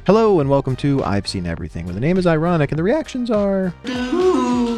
Hello and welcome to I've Seen Everything, where the name is ironic and the reactions are...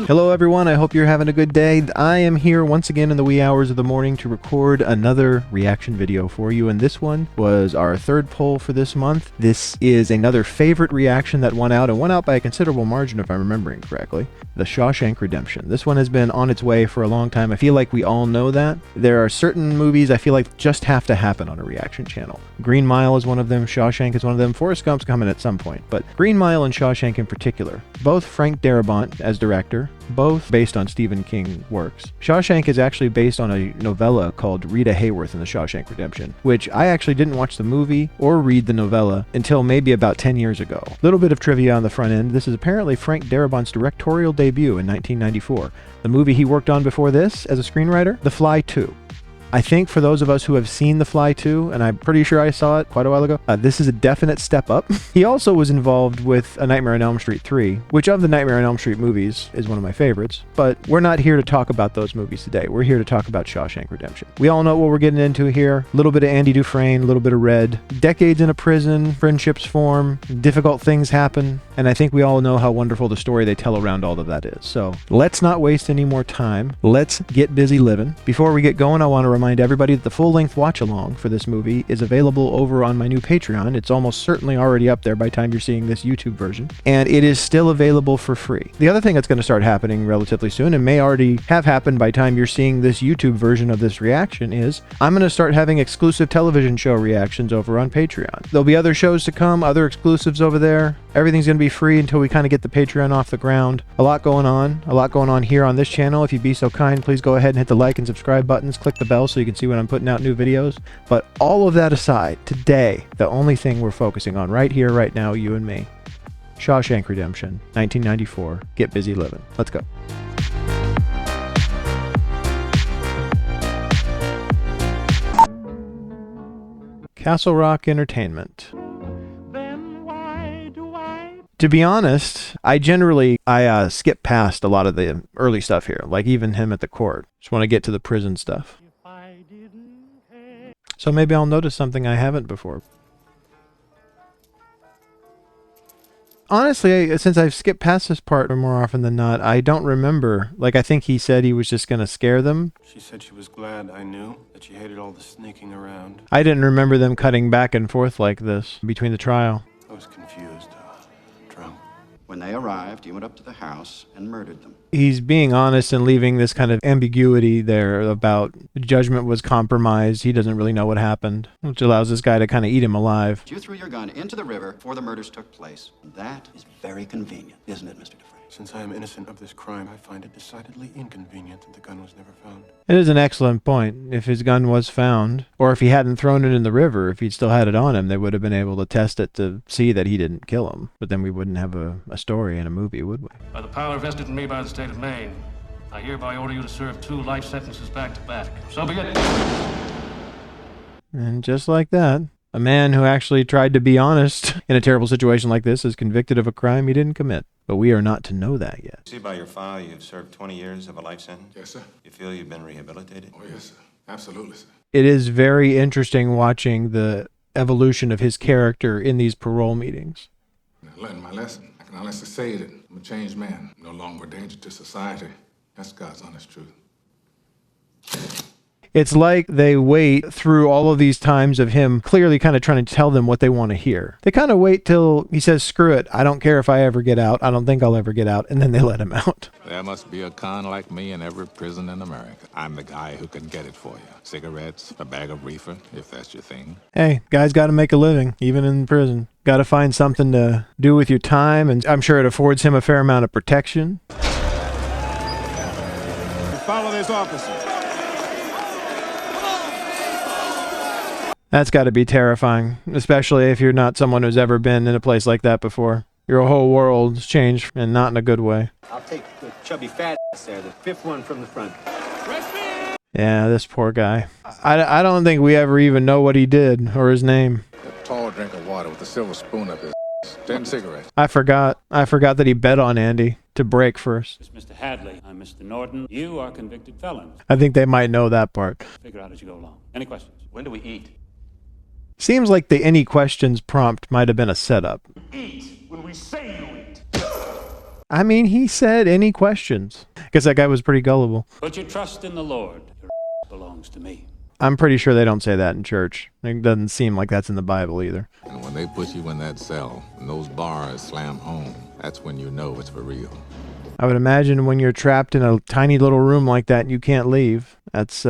Hello everyone, I hope you're having a good day. I am here once again in the wee hours of the morning to record another reaction video for you, and this one was our third poll for this month. This is another favorite reaction that won out, and won out by a considerable margin if I'm remembering correctly. The Shawshank Redemption. This one has been on its way for a long time. I feel like we all know that. There are certain movies I feel like just have to happen on a reaction channel. Green Mile is one of them, Shawshank is one of them, Forrest Gump's coming at some point, but Green Mile and Shawshank in particular. Both Frank Darabont as director, both based on Stephen King works. Shawshank is actually based on a novella called Rita Hayworth in the Shawshank Redemption, which I actually didn't watch the movie or read the novella until maybe about 10 years ago. Little bit of trivia on the front end. This is apparently Frank Darabont's directorial debut in 1994. The movie he worked on before this as a screenwriter, The Fly 2. I think for those of us who have seen The Fly 2, and I'm pretty sure I saw it quite a while ago, this is a definite step up. He also was involved with A Nightmare on Elm Street 3, which of the Nightmare on Elm Street movies is one of my favorites, but we're not here to talk about those movies today. We're here to talk about Shawshank Redemption. We all know what we're getting into here. A little bit of Andy Dufresne, a little bit of Red. Decades in a prison, friendships form, difficult things happen, and I think we all know how wonderful the story they tell around all of that is. So let's not waste any more time. Let's get busy living. Before we get going, I want to remind everybody that the full-length watch-along for this movie is available over on my new Patreon. It's almost certainly already up there by the time you're seeing this YouTube version, and it is still available for free. The other thing that's going to start happening relatively soon, and may already have happened by the time you're seeing this YouTube version of this reaction, is I'm going to start having exclusive television show reactions over on Patreon. There'll be other shows to come, other exclusives over there. Everything's going to be free until we kind of get the Patreon off the ground. A lot going on here on this channel. If you'd be so kind, please go ahead and hit the like and subscribe buttons, click the bell so you can see when I'm putting out new videos. But all of that aside, today, the only thing we're focusing on right here, right now, you and me, Shawshank Redemption, 1994. Get busy living. Let's go. Castle Rock Entertainment. To be honest, I skip past a lot of the early stuff here, like even him at the court. Just want to get to the prison stuff. So maybe I'll notice something I haven't before. Honestly, since I've skipped past this part more often than not, I don't remember. Like, I think he said he was just going to scare them. She said she was glad I knew, that she hated all the sneaking around. I didn't remember them cutting back and forth like this between the trial. I was confused, drunk. When they arrived, he went up to the house and murdered them. He's being honest and leaving this kind of ambiguity there about the judgment was compromised. He doesn't really know what happened, which allows this guy to kind of eat him alive. You threw your gun into the river before the murders took place. And that is very convenient, isn't it, Mr. Dufresne? Since I am innocent of this crime, I find it decidedly inconvenient that the gun was never found. It is an excellent point. If his gun was found, or if he hadn't thrown it in the river, if he'd still had it on him, they would have been able to test it to see that he didn't kill him. But then we wouldn't have a story in a movie, would we? By the power vested in me by the state of Maine, I hereby order you to serve 2 life sentences back to back. So be it. And just like that, a man who actually tried to be honest in a terrible situation like this is convicted of a crime he didn't commit. But we are not to know that yet. See by your file you've served 20 years of a life sentence? Yes, sir. You feel you've been rehabilitated? Oh, yes, sir. Absolutely, sir. It is very interesting watching the evolution of his character in these parole meetings. I learned my lesson. I can honestly say that I'm a changed man. No longer a danger to society. That's God's honest truth. It's like they wait through all of these times of him clearly kind of trying to tell them what they want to hear. They kind of wait till he says, screw it, I don't care if I ever get out, I don't think I'll ever get out, and then they let him out. There must be a con like me in every prison in America. I'm the guy who can get it for you. Cigarettes, a bag of reefer, if that's your thing. Hey, guys got to make a living, even in prison. Got to find something to do with your time, and I'm sure it affords him a fair amount of protection. Follow this officer. That's got to be terrifying, especially if you're not someone who's ever been in a place like that before. Your whole world's changed, and not in a good way. I'll take the chubby fat ass there, the 5th one from the front. Yeah, this poor guy. I don't think we ever even know what he did, or his name. A tall drink of water with a silver spoon up his ass. 10 cigarettes. I forgot that he bet on Andy to break first. Mr. Hadley, I'm Mr. Norton. You are convicted felons. I think they might know that part. Figure out as you go along. Any questions? When do we eat? Seems like the any questions prompt might have been a setup. Eat when we say you eat. I mean, he said any questions. Guess that guy was pretty gullible. Put your trust in the Lord. Your belongs to me. I'm pretty sure they don't say that in church. It doesn't seem like that's in the Bible either. And when they put you in that cell and those bars slam home, that's when you know it's for real. I would imagine when you're trapped in a tiny little room like that and you can't leave, that's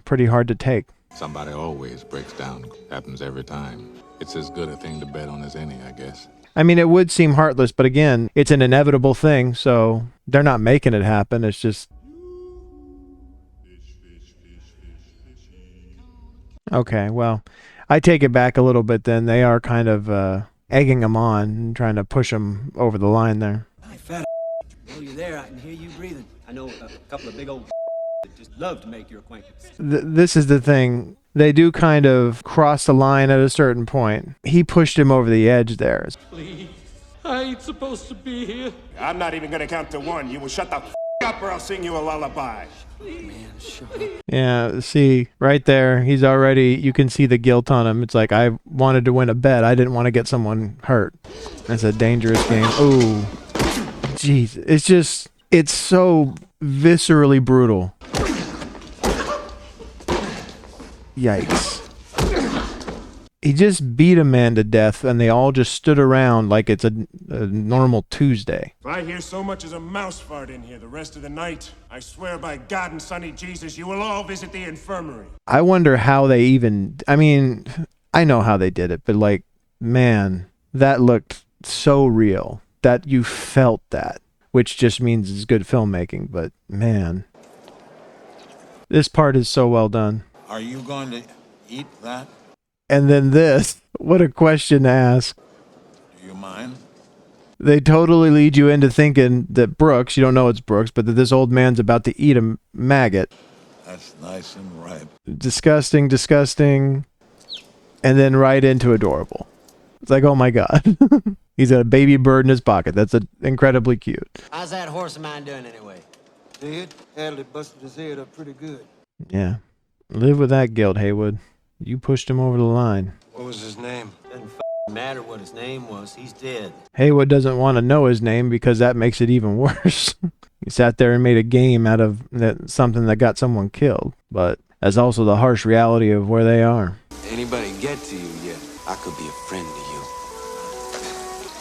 pretty hard to take. Somebody always breaks down. Happens every time. It's as good a thing to bet on as any, I guess. I mean, it would seem heartless, but again, it's an inevitable thing, so they're not making it happen. It's just... Okay, well, I take it back a little bit then. They are kind of egging him on and trying to push him over the line there. Hey, fat while you're there, I can hear you breathing. I know a couple of big old that just love to make your acquaintance. This is the thing. They do kind of cross the line at a certain point. He pushed him over the edge there. Please, I ain't supposed to be here. I'm not even gonna count to one. You will shut the up or I'll sing you a lullaby. Man, shut up. Yeah, see, right there, he's already, you can see the guilt on him. It's like, I wanted to win a bet. I didn't want to get someone hurt. That's a dangerous game. Ooh. Jeez. It's just, it's so viscerally brutal. Yikes. He just beat a man to death, and they all just stood around like it's a normal Tuesday. If I hear so much as a mouse fart in here the rest of the night, I swear by God and Sonny Jesus, you will all visit the infirmary. I wonder how they even... I mean, I know how they did it, but like, man, that looked so real that you felt that, which just means it's good filmmaking, but man. This part is so well done. Are you going to eat that? And then this, what a question to ask. Do you mind? They totally lead you into thinking that Brooks, you don't know it's Brooks, but that this old man's about to eat a maggot. That's nice and ripe. Disgusting, disgusting. And then right into adorable. It's like, oh my God. He's got a baby bird in his pocket. That's incredibly cute. How's that horse of mine doing anyway? Dead? Hadley busted his head up pretty good. Yeah. Live with that guilt, Haywood. You pushed him over the line. What was his name? Doesn't matter what his name was. He's dead. Haywood doesn't want to know his name because that makes it even worse. He sat there and made a game out of something that got someone killed. But that's also the harsh reality of where they are. Anybody get to you yet? I could be a friend to you.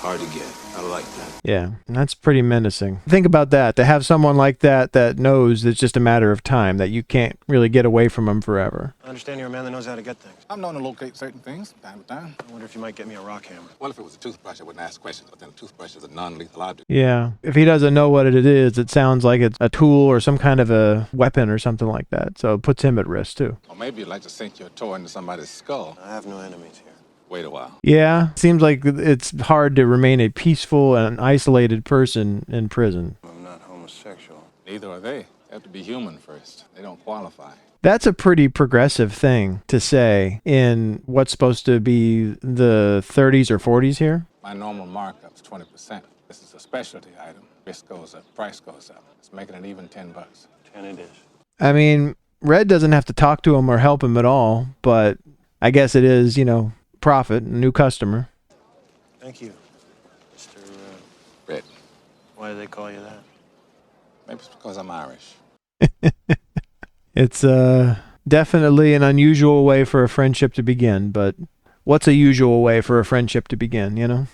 Hard to get. I like that. Yeah, that's pretty menacing. Think about that. To have someone like that that knows it's just a matter of time, that you can't really get away from him forever. I understand you're a man that knows how to get things. I'm known to locate certain things from time to time. I wonder if you might get me a rock hammer. Well, if it was a toothbrush, I wouldn't ask questions, but then a toothbrush is a non-lethal object. Yeah, if he doesn't know what it is, it sounds like it's a tool or some kind of a weapon or something like that. So it puts him at risk too. Or maybe you'd like to sink your toe into somebody's skull. I have no enemies here. Wait a while. Yeah, seems like it's hard to remain a peaceful and isolated person in prison. I'm not homosexual. Neither are they. They have to be human first. They don't qualify. That's a pretty progressive thing to say in what's supposed to be the 30s or 40s here. My normal markup's 20%. This is a specialty item. Risk goes up, price goes up. It's making it even $10. 10 it is. I mean, Red doesn't have to talk to him or help him at all, but I guess it is, you know, profit, a new customer. Thank you, Mr. Red. Why do they call you that? Maybe it's because I'm Irish. It's definitely an unusual way for a friendship to begin, but what's a usual way for a friendship to begin, you know?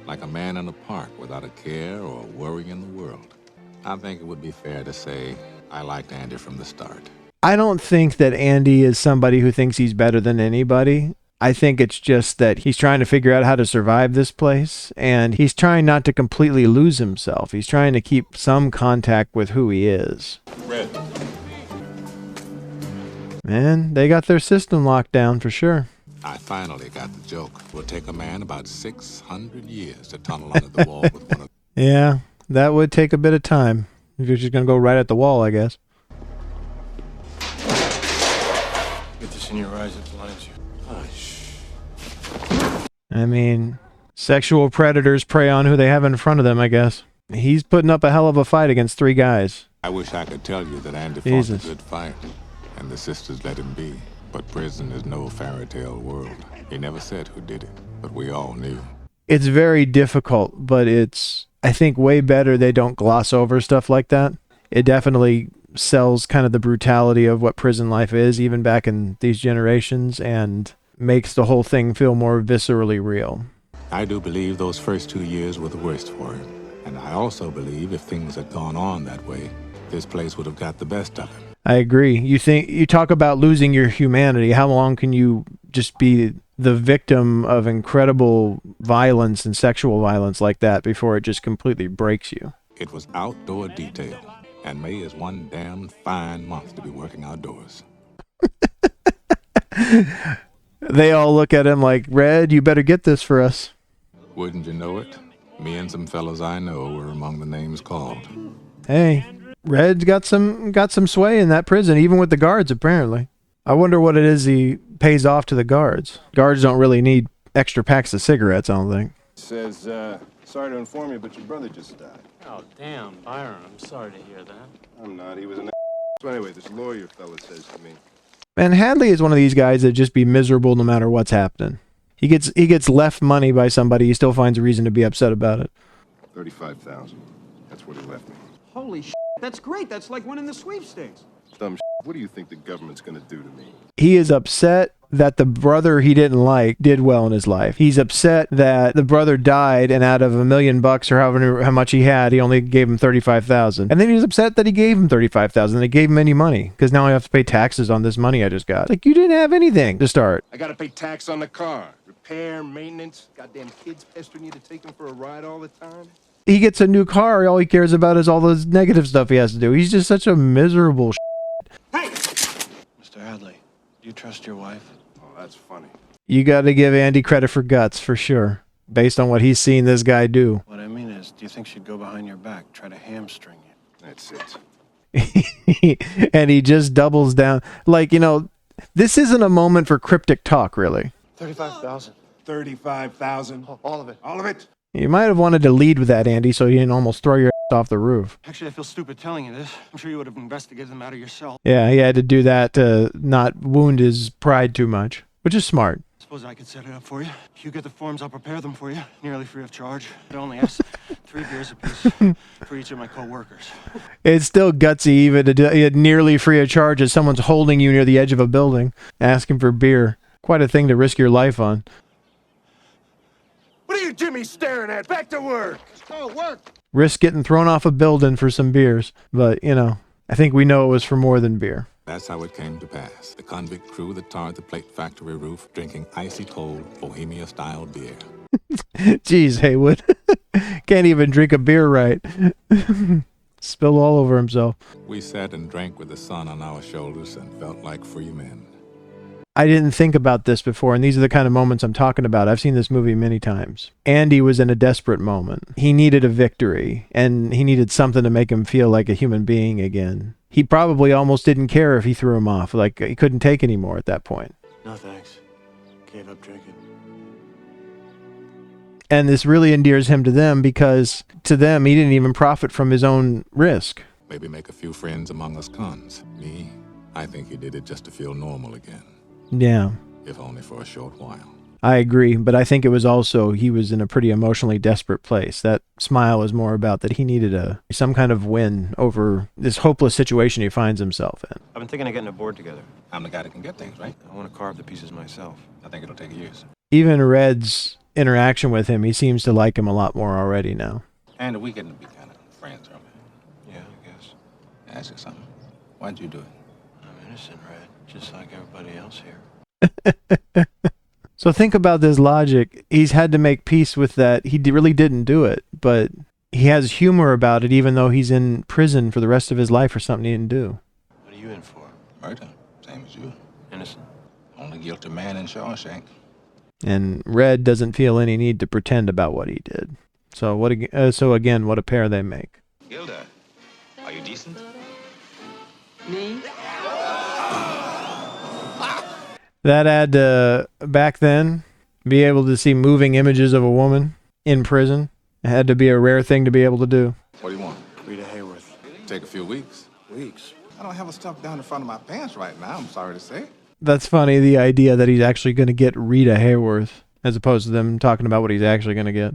Like a man in a park without a care or a worry in the world. I think it would be fair to say I liked Andy from the start. I don't think that Andy is somebody who thinks he's better than anybody. I think it's just that he's trying to figure out how to survive this place, and he's trying not to completely lose himself. He's trying to keep some contact with who he is. Red. Man, they got their system locked down for sure. I finally got the joke. It will take a man about 600 years to tunnel under the wall with one of... Yeah, that would take a bit of time. If you're just going to go right at the wall, I guess. Get this in your eyes, it blinds you. I mean, sexual predators prey on who they have in front of them, I guess. He's putting up a hell of a fight against 3 guys. I wish I could tell you that Andy Jesus. fought a good fight, and the sisters let him be. But prison is no fairy tale world. He never said who did it, but we all knew. It's very difficult, but it's, I think, way better they don't gloss over stuff like that. It definitely sells kind of the brutality of what prison life is, even back in these generations, and makes the whole thing feel more viscerally real. I do believe those first 2 years were the worst for him. And I also believe if things had gone on that way, this place would have got the best of him. I agree. You talk about losing your humanity. How long can you just be the victim of incredible violence and sexual violence like that before it just completely breaks you? It was outdoor detail, and May is one damn fine month to be working outdoors. They all look at him like, Red, you better get this for us. Wouldn't you know it? Me and some fellas I know were among the names called. Hey, Red's got some sway in that prison, even with the guards, apparently. I wonder what it is he pays off to the guards. Guards don't really need extra packs of cigarettes, I don't think. Says, sorry to inform you, but your brother just died. Oh, damn, Byron, I'm sorry to hear that. I'm not. He was an So anyway, this lawyer fella says to me. Man, Hadley is one of these guys that just be miserable no matter what's happening. He gets left money by somebody, he still finds a reason to be upset about it. $35,000. That's what he left me. Holy shit, that's great. That's like winning the sweepstakes. Dumb shit. What do you think the government's gonna do to me? He is upset that the brother he didn't like did well in his life. He's upset that the brother died, and out of $1 million or how much he had, he only gave him $35,000. And then he's upset that he gave him $35,000. They gave him any money because now I have to pay taxes on this money I just got. Like, you didn't have anything to start. I gotta pay tax on the car, repair, maintenance. Goddamn kids pestering you to take them for a ride all the time. He gets a new car. All he cares about is all the negative stuff he has to do. He's just such a miserable. Hey, Mr. Hadley, do you trust your wife? Oh, that's funny. You got to give Andy credit for guts, for sure, based on what he's seen this guy do. What I mean is, do you think she'd go behind your back, try to hamstring you? That's it. And he just doubles down. Like, this isn't a moment for cryptic talk, really. 35,000. 35,000. All of it. All of it. You might have wanted to lead with that, Andy, so you didn't almost throw your ass off the roof. Actually, I feel stupid telling you this. I'm sure you would have investigated the matter yourself. Yeah, he had to do that to not wound his pride too much, which is smart. Suppose I could set it up for you. You get the forms, I'll prepare them for you, nearly free of charge. I only ask 3 beers apiece for each of my co-workers. It's still gutsy even to do it nearly free of charge as someone's holding you near the edge of a building, asking for beer. Quite a thing to risk your life on. What are you Jimmy staring at? Back to work. Oh, work. Risk getting thrown off a building for some beers. But, I think we know it was for more than beer. That's how it came to pass. The convict crew that tarred the plate factory roof drinking icy cold Bohemia-style beer. Jeez, Haywood. Can't even drink a beer right. Spilled all over himself. We sat and drank with the sun on our shoulders and felt like free men. I didn't think about this before, and these are the kind of moments I'm talking about. I've seen this movie many times. Andy was in a desperate moment. He needed a victory, and he needed something to make him feel like a human being again. He probably almost didn't care if he threw him off. Like, he couldn't take anymore at that point. No thanks. Gave up drinking. And this really endears him to them because, to them, he didn't even profit from his own risk. Maybe make a few friends among us cons. Me, I think he did it just to feel normal again. Yeah. If only for a short while. I agree, but I think it was also, he was in a pretty emotionally desperate place. That smile is more about that he needed some kind of win over this hopeless situation he finds himself in. I've been thinking of getting a board together. I'm the guy that can get things, right? I want to carve the pieces myself. I think it'll take years. Even Red's interaction with him, he seems to like him a lot more already now. And we getting to be kind of friends, aren't we? Yeah, I guess. Ask you something. Why'd you do it? I'm innocent, Red. Just like everybody else here. So think about this logic. He's had to make peace with that. He really didn't do it, but he has humor about it even though he's in prison for the rest of his life for something he didn't do. What are you in for? Murder. Same as you. Innocent. Only guilty man in Shawshank. And Red doesn't feel any need to pretend about what he did. So again, what a pair they make. Gilda, are you decent? Me? That had to, back then, be able to see moving images of a woman in prison. It had to be a rare thing to be able to do. What do you want? Rita Hayworth. Take a few weeks. Weeks? I don't have a stuff down in front of my pants right now, I'm sorry to say. That's funny, the idea that he's actually going to get Rita Hayworth, as opposed to them talking about what he's actually going to get.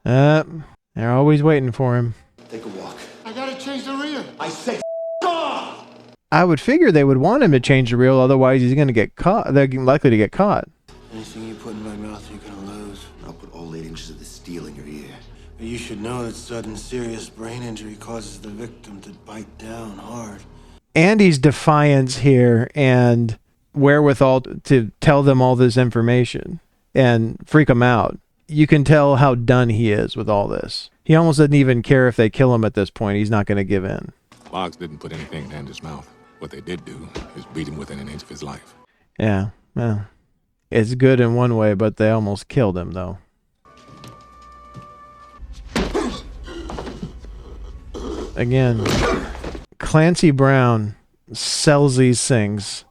They're always waiting for him. Take a walk. I gotta change the rear. I said off! I would figure they would want him to change the reel, otherwise he's going to get caught. They're likely to get caught. Anything you put in my mouth, you're gonna lose. I'll put all 8 inches of the steel in your ear. But you should know that sudden serious brain injury causes the victim to bite down hard. Andy's defiance here and wherewithal to tell them all this information and freak them out. You can tell how done he is with all this. He almost doesn't even care if they kill him at this point. He's not going to give in. Boggs didn't put anything in Andy's mouth. What they did do is beat him within an inch of his life. Yeah, well, it's good in one way, but they almost killed him, though. Again, Clancy Brown sells these things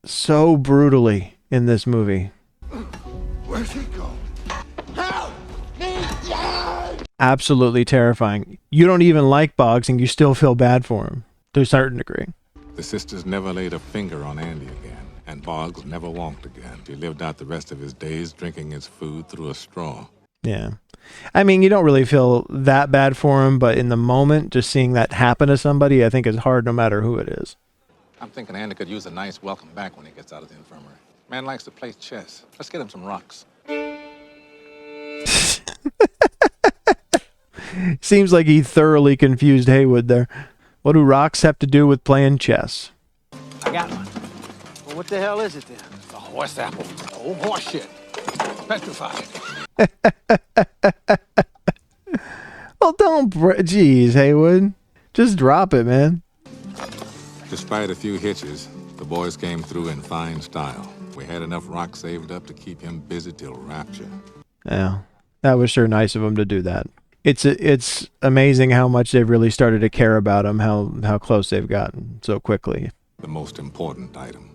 so brutally in this movie. Where's he going? Help me! Absolutely terrifying. You don't even like Boggs, and you still feel bad for him, to a certain degree. The sisters never laid a finger on Andy again, and Boggs never walked again. He lived out the rest of his days drinking his food through a straw. Yeah. I mean, you don't really feel that bad for him, but in the moment, just seeing that happen to somebody, I think is hard no matter who it is. I'm thinking Andy could use a nice welcome back when he gets out of the infirmary. Man likes to play chess. Let's get him some rocks. Seems like he thoroughly confused Haywood there. What do rocks have to do with playing chess? I got one. Well, what the hell is it then? A horse apple. Oh, horse shit. Petrified. Well, don't... Jeez, Haywood. Just drop it, man. Despite a few hitches, the boys came through in fine style. We had enough rock saved up to keep him busy till rapture. Yeah, that was sure nice of him to do that. It's amazing how much they've really started to care about him, how close they've gotten so quickly. The most important item.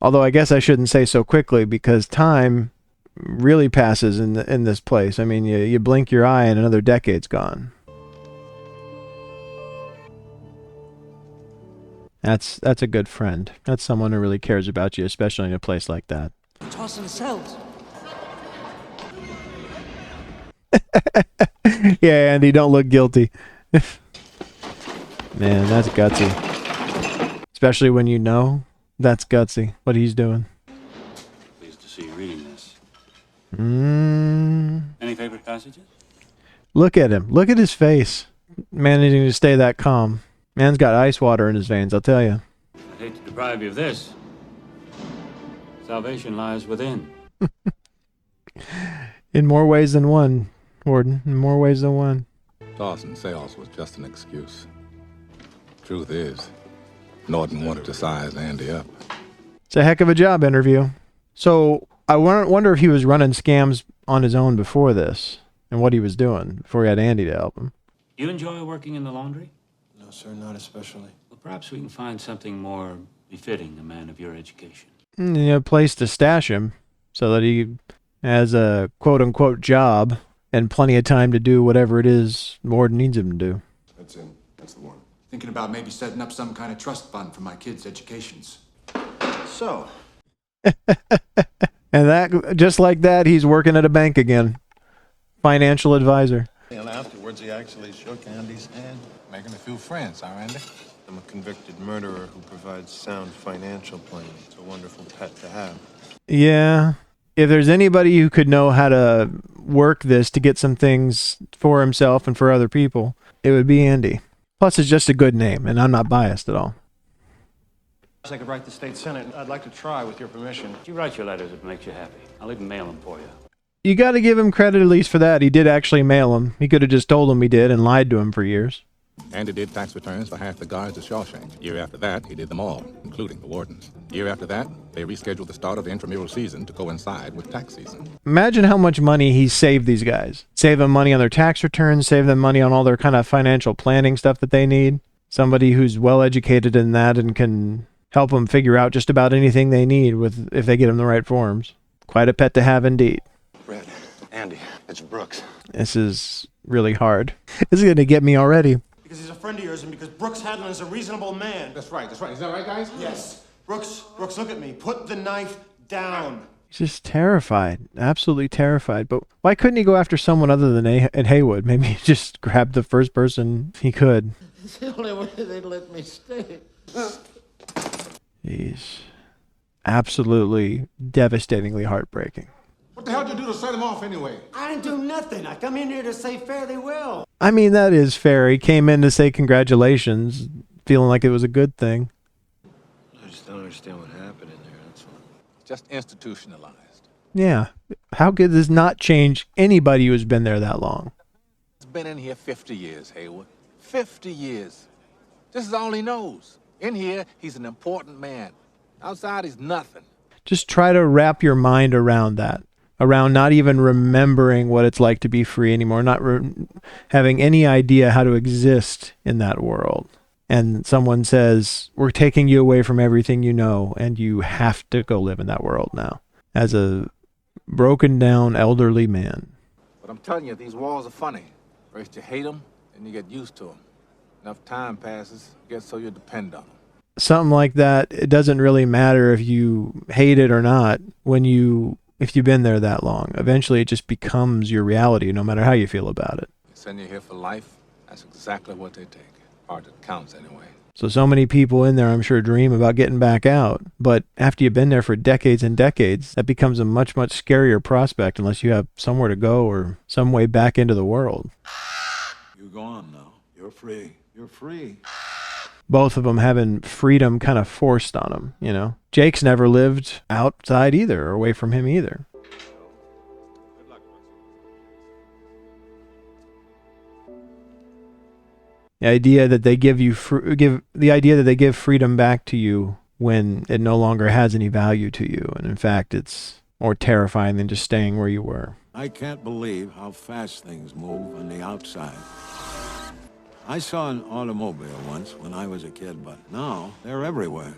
Although I guess I shouldn't say so quickly, because time really passes in this place. I mean, you blink your eye and another decade's gone. That's a good friend. That's someone who really cares about you, especially in a place like that. Tossing the cells. Yeah, Andy, don't look guilty. Man, that's gutsy. Especially when you know that's gutsy, what he's doing. Pleased to see you reading this. Any favorite passages? Look at him. Look at his face. Managing to stay that calm. Man's got ice water in his veins, I'll tell you. I'd hate to deprive you of this. Salvation lies within. In more ways than one, Warden. In more ways than one. Dawson's sales was just an excuse. Truth is, Norton wanted to size Andy up. It's a heck of a job interview. So I wonder if he was running scams on his own before this, and what he was doing before he had Andy to help him. You enjoy working in the laundry? No, sir, not especially. Well, perhaps we can find something more befitting a man of your education. A place to stash him so that he has a quote-unquote job and plenty of time to do whatever it is Warden needs him to do. That's him. That's the one. Thinking about maybe setting up some kind of trust fund for my kids' educations. So. And that, just like that, he's working at a bank again. Financial advisor. And afterwards, he actually shook Andy's hand. Making a few friends, huh, Andy? I'm a convicted murderer who provides sound financial planning. It's a wonderful pet to have. Yeah. If there's anybody who could know how to work this to get some things for himself and for other people, it would be Andy. Plus, it's just a good name, and I'm not biased at all. I could write the state senate. I'd like to try, with your permission. You write your letters if it makes you happy. I'll even mail them for you. You got to give him credit at least for that. He did actually mail them. He could have just told him he did and lied to him for years. Andy did tax returns for half the guards at Shawshank. Year after that, he did them all, including the wardens. Year after that, they rescheduled the start of the intramural season to coincide with tax season. Imagine how much money he saved these guys. Save them money on their tax returns, save them money on all their kind of financial planning stuff that they need. Somebody who's well educated in that and can help them figure out just about anything they need with if they get them the right forms. Quite a pet to have indeed. Red, Andy, it's Brooks. This is really hard. This is going to get me already. You Because he's a friend of yours and because Brooks Hadlin is a reasonable man. That's right, that's right. Is that right, guys? Yes. Brooks, look at me. Put the knife down. He's just terrified, absolutely terrified. But why couldn't he go after someone other than Ed Haywood? Maybe he just grabbed the first person he could. It's the only way they'd let me stay. Jeez. Absolutely devastatingly heartbreaking. What the hell did you do to set him off anyway? I didn't do nothing. I come in here to say fare thee well. I mean, that is fair. He came in to say congratulations, feeling like it was a good thing. I just don't understand what happened in there, that's all. Just institutionalized. Yeah. How could this not change anybody who's been there that long? He's been in here 50 years, Haywood. 50 years. This is all he knows. In here, he's an important man. Outside, he's nothing. Just try to wrap your mind around that. Around not even remembering what it's like to be free anymore, not having any idea how to exist in that world. And someone says, we're taking you away from everything you know, and you have to go live in that world now. As a broken down elderly man. But I'm telling you, these walls are funny. First you hate them, then you get used to them. Enough time passes, you get so you depend on them. Something like that, it doesn't really matter if you hate it or not if you've been there that long. Eventually it just becomes your reality, no matter how you feel about it. They send you here for life, that's exactly what they take. Part that counts anyway. So many people in there, I'm sure, dream about getting back out. But after you've been there for decades and decades, that becomes a much, much scarier prospect unless you have somewhere to go or some way back into the world. You're gone now. You're free. You're free. Both of them having freedom kind of forced on them, you know. Jake's never lived outside either, or away from him either. The idea that they give freedom back to you when it no longer has any value to you, and in fact, it's more terrifying than just staying where you were. I can't believe how fast things move on the outside. I saw an automobile once when I was a kid, but now they're everywhere.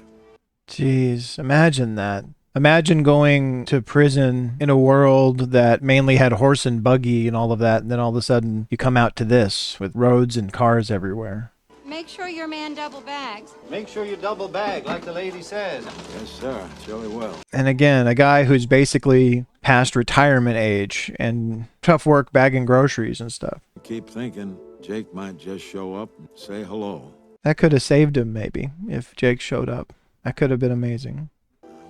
Jeez, imagine that. Imagine going to prison in a world that mainly had horse and buggy and all of that, and then all of a sudden you come out to this with roads and cars everywhere. Make sure your man double bags. Make sure you double bag, like the lady says. Yes, sir. Surely will. And again, a guy who's basically past retirement age and tough work bagging groceries and stuff. I keep thinking Jake might just show up and say hello. That could have saved him, maybe, if Jake showed up. That could have been amazing.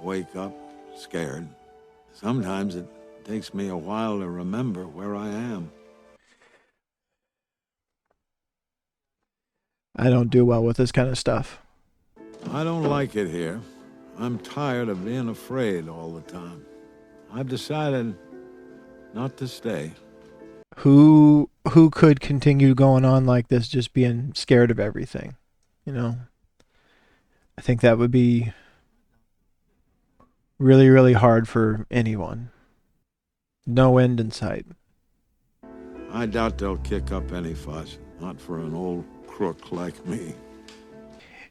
Wake up scared. Sometimes it takes me a while to remember where I am. I don't do well with this kind of stuff. I don't like it here. I'm tired of being afraid all the time. I've decided not to stay. Who could continue going on like this, just being scared of everything? You know? I think that would be really, really hard for anyone. No end in sight. I doubt they'll kick up any fuss. Not for an old crook like me.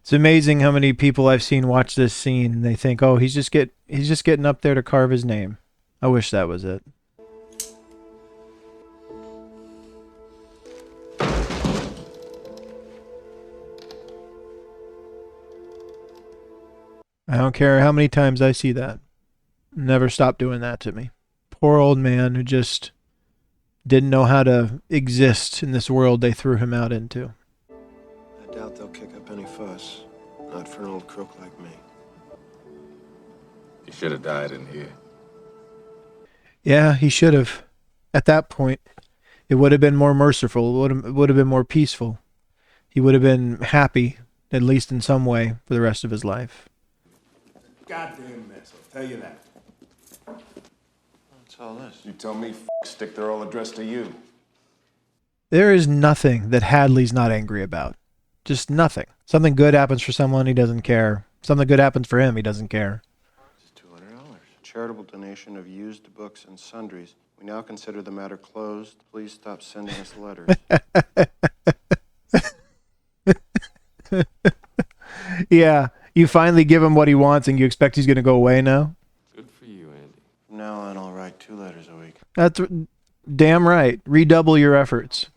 It's amazing how many people I've seen watch this scene and they think, oh, he's just getting up there to carve his name. I wish that was it. I don't care how many times I see that. Never stop doing that to me. Poor old man who just didn't know how to exist in this world they threw him out into. I doubt they'll kick up any fuss. Not for an old crook like me. He should have died in here. Yeah, he should have. At that point, it would have been more merciful. It would have been more peaceful. He would have been happy, at least in some way, for the rest of his life. Goddamn mess, I'll tell you that. What's all this? You tell me, stick, they're all addressed to you. There is nothing that Hadley's not angry about. Just nothing. Something good happens for someone, he doesn't care. Something good happens for him, he doesn't care. It's $200. Charitable donation of used books and sundries. We now consider the matter closed. Please stop sending us letters. Yeah, you finally give him what he wants and you expect he's going to go away now? Good for you, Andy. From now on, I'll write 2 letters a week. That's damn right. Redouble your efforts.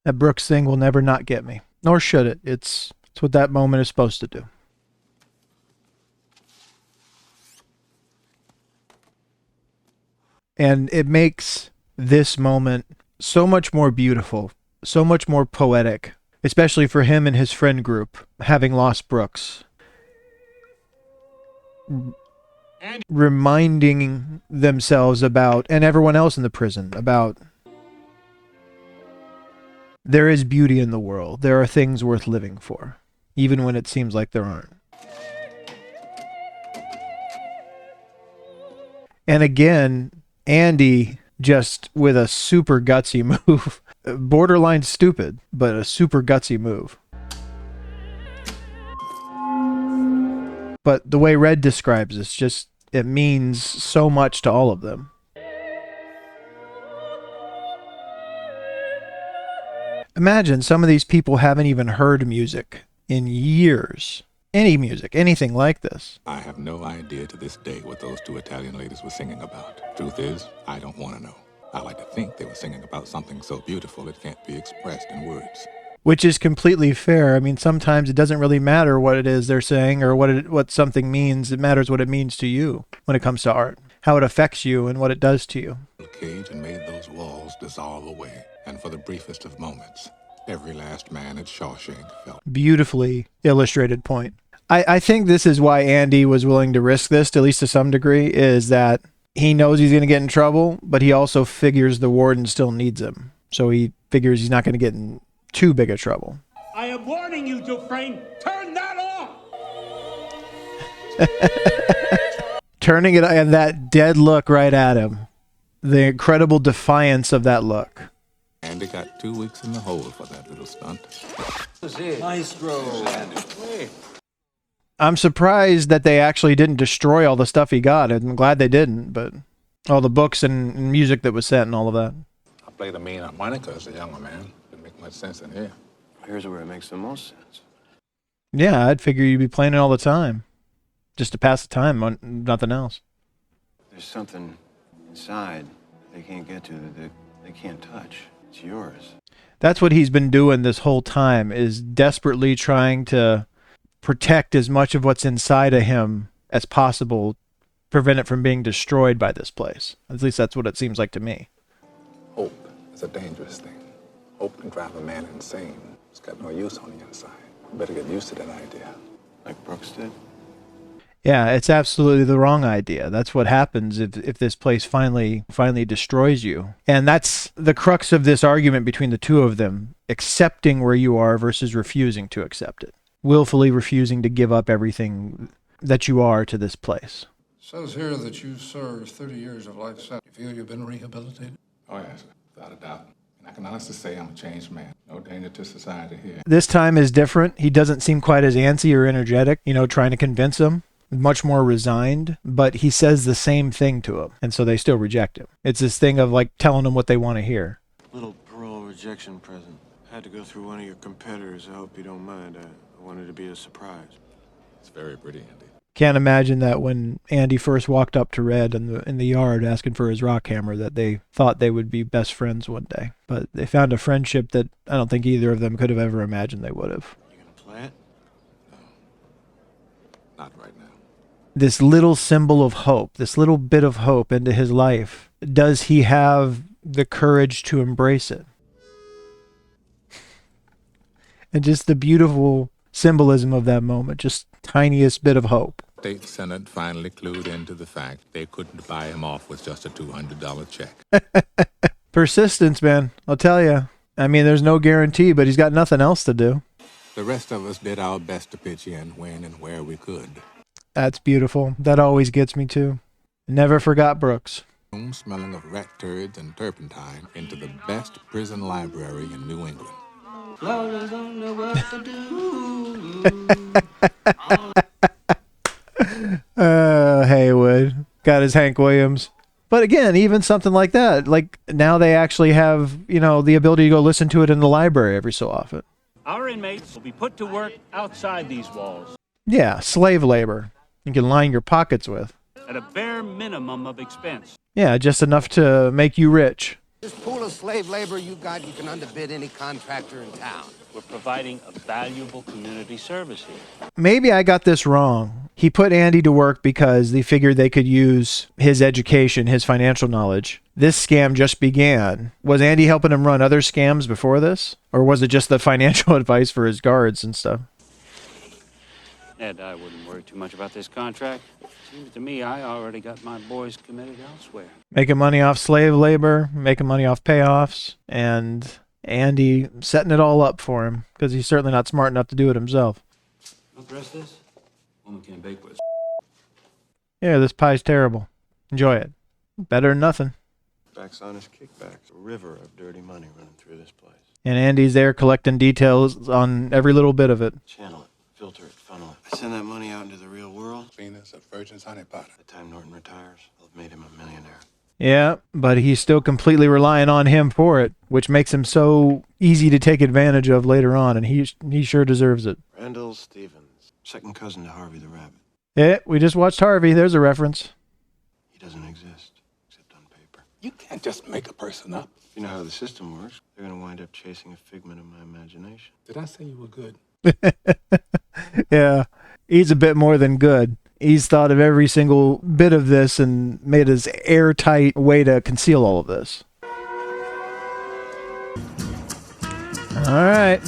That Brooks thing will never not get me. Nor should it. It's what that moment is supposed to do. And it makes this moment so much more beautiful, so much more poetic, especially for him and his friend group, having lost Brooks. Reminding themselves about, and everyone else in the prison, about there is beauty in the world. There are things worth living for, even when it seems like there aren't. And again, Andy just with a super gutsy move. Borderline stupid, but a super gutsy move. But the way Red describes this, just, it means so much to all of them. Imagine some of these people haven't even heard music in years. Any music, anything like this. I have no idea to this day what those two Italian ladies were singing about. Truth is, I don't want to know. I like to think they were singing about something so beautiful it can't be expressed in words. Which is completely fair. I mean, sometimes it doesn't really matter what it is they're saying or what something means. It matters what it means to you when it comes to art. How it affects you and what it does to you. Cage and made those walls dissolve away. And for the briefest of moments, every last man at Shawshank felt. Beautifully illustrated point. I think this is why Andy was willing to risk this, at least to some degree, is that he knows he's going to get in trouble, but he also figures the warden still needs him. So he figures he's not going to get in too big a trouble. I am warning you, Dufresne. Turn that off! Turning it and that dead look right at him. The incredible defiance of that look. Andy got 2 weeks in the hole for that little stunt. Maestro. I'm surprised that they actually didn't destroy all the stuff he got. I'm glad they didn't, but all the books and music that was sent and all of that. I played a mean harmonica as a younger man. Didn't make much sense in here. Here's where it makes the most sense. Yeah, I'd figure you'd be playing it all the time. Just to pass the time, nothing else. There's something inside they can't get to, that they can't touch. It's yours. That's what he's been doing this whole time, is desperately trying to protect as much of what's inside of him as possible, prevent it from being destroyed by this place. At least that's what it seems like to me. Hope is a dangerous thing. Hope can drive a man insane. It's got no use on the inside. You better get used to that idea. Like Brooks did? Yeah, it's absolutely the wrong idea. That's what happens if this place finally destroys you. And that's the crux of this argument between the two of them, accepting where you are versus refusing to accept it. Willfully refusing to give up everything that you are to this place. It says here that you served 30 years of life sentence. You feel you've been rehabilitated? Oh, yes, without a doubt. And I can honestly say I'm a changed man. No danger to society here. This time is different. He doesn't seem quite as antsy or energetic, trying to convince him. Much more resigned, but he says the same thing to him, and so they still reject him. It's this thing of like telling them what they want to hear. Little parole rejection present. Had to go through one of your competitors. I hope you don't mind. I wanted to be a surprise. It's very pretty, Andy. Can't imagine that when Andy first walked up to Red in the yard asking for his rock hammer, that they thought they would be best friends one day. But they found a friendship that I don't think either of them could have ever imagined they would have. You gonna play it? No. Not right now. This little symbol of hope, this little bit of hope into his life, does he have the courage to embrace it? And just the beautiful symbolism of that moment, just tiniest bit of hope. State Senate finally clued into the fact they couldn't buy him off with just a $200 check. Persistence, man, I'll tell you. I mean, there's no guarantee, but he's got nothing else to do. The rest of us did our best to pitch in when and where we could. That's beautiful. That always gets me too. Never forgot Brooks. Smelling of rat turds and turpentine into the best prison library in New England. Florida's don't know what to do. Haywood. Got his Hank Williams. But again, even something like that, like now they actually have, the ability to go listen to it in the library every so often. Our inmates will be put to work outside these walls. Yeah, slave labor. You can line your pockets with. At a bare minimum of expense. Yeah, just enough to make you rich. This pool of slave labor you got, you can underbid any contractor in town. We're providing a valuable community service here. Maybe I got this wrong. He put Andy to work because they figured they could use his education, his financial knowledge. This scam just began. Was Andy helping him run other scams before this? Or was it just the financial advice for his guards and stuff? Ed, I wouldn't worry too much about this contract. Seems to me I already got my boys committed elsewhere. Making money off slave labor, making money off payoffs, and Andy setting it all up for him because he's certainly not smart enough to do it himself. Want the rest of this? Woman can't bake with. Yeah, this pie's terrible. Enjoy it. Better than nothing. Back's honest kickbacks. A river of dirty money running through this place. And Andy's there collecting details on every little bit of it. Channel it, filter it, funnel it. I send that money out into the real world. Venus of Virgin's honeypot. By the time Norton retires, I'll have made him a millionaire. Yeah, but he's still completely relying on him for it, which makes him so easy to take advantage of later on, and he sure deserves it. Randall Stevens, second cousin to Harvey the Rabbit. Yeah, we just watched Harvey. There's a reference. He doesn't exist, except on paper. You can't just make a person up. You know how the system works. They're going to wind up chasing a figment of my imagination. Did I say you were good? Yeah, he's a bit more than good. He's thought of every single bit of this and made his airtight way to conceal all of this. All right.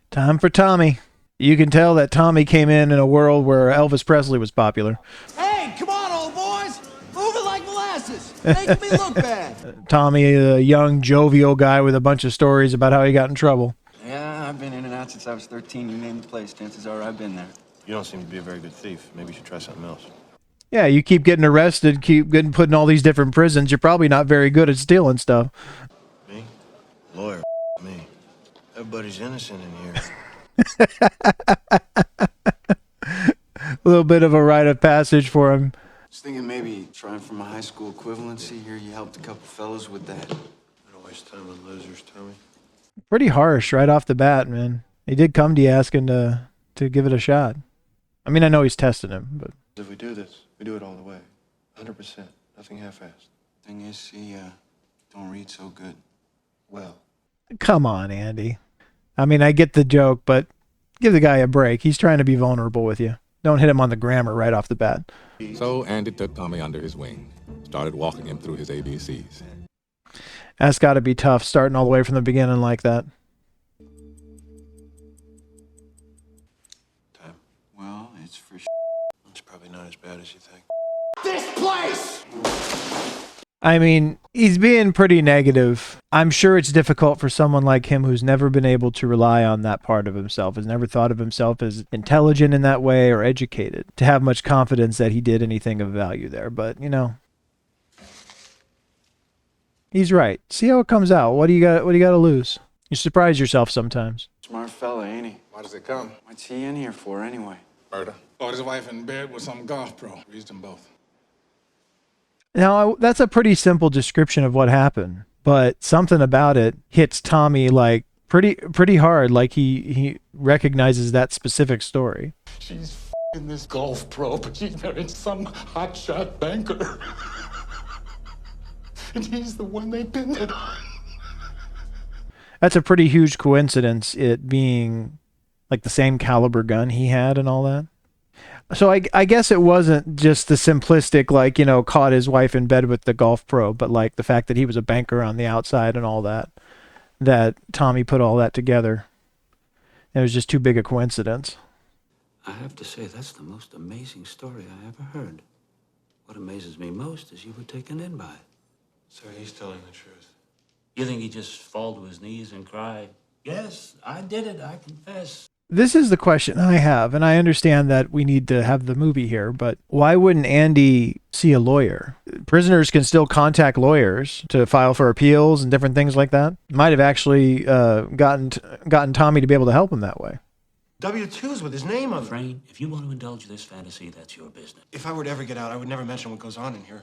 Time for Tommy. You can tell that Tommy came in a world where Elvis Presley was popular. Hey, come on, old boys! Move it like molasses! Making me look bad! Tommy, a young, jovial guy with a bunch of stories about how he got in trouble. Yeah, I've been in and out since I was 13. You name the place, chances are I've been there. You don't seem to be a very good thief. Maybe you should try something else. Yeah, you keep getting arrested, keep getting put in all these different prisons. You're probably not very good at stealing stuff. Me? Lawyer, me. Everybody's innocent in here. A little bit of a rite of passage for him. Just thinking maybe trying for my high school equivalency here. You helped a couple fellas with that. I don't waste time on losers, Tommy. Pretty harsh right off the bat, man. He did come to you asking to give it a shot. I mean, I know he's testing him, but... If we do this, we do it all the way. 100%. Nothing half-assed. Thing is, he, don't read so good. Well. Come on, Andy. I mean, I get the joke, but give the guy a break. He's trying to be vulnerable with you. Don't hit him on the grammar right off the bat. So Andy took Tommy under his wing, started walking him through his ABCs. That's got to be tough, starting all the way from the beginning like that. Time. Well, it's for It's probably not as bad as you think. This place! I mean, he's being pretty negative. I'm sure it's difficult for someone like him who's never been able to rely on that part of himself, has never thought of himself as intelligent in that way or educated, to have much confidence that he did anything of value there. But, you know, he's right. See how it comes out. What do you got to lose? You surprise yourself sometimes. smart fella, ain't he? Why does it come? What's he in here for anyway? Murder. Caught his wife in bed with some golf pro. Reached them both. Now, that's a pretty simple description of what happened, but something about it hits Tommy like pretty hard, like he recognizes that specific story. She's f***ing this golf pro, but she's married some hotshot banker. And he's the one they pinned it on. That's a pretty huge coincidence, it being like the same caliber gun he had and all that. So I guess it wasn't just the simplistic, like, you know, caught his wife in bed with the golf pro, but like the fact that he was a banker on the outside and all that, that Tommy put all that together. It was just too big a coincidence. I have to say, that's the most amazing story I ever heard. What amazes me most is you were taken in by it. So he's telling the truth. You think he'd just fall to his knees and cry, "Yes, I did it, I confess"? This is the question I have, and I understand that we need to have the movie here, but why wouldn't Andy see a lawyer? Prisoners can still contact lawyers to file for appeals and different things like that. Might have actually gotten Tommy to be able to help him that way. W-2s with his name on them. Dufresne, if you want to indulge this fantasy, that's your business. If I were to ever get out, I would never mention what goes on in here.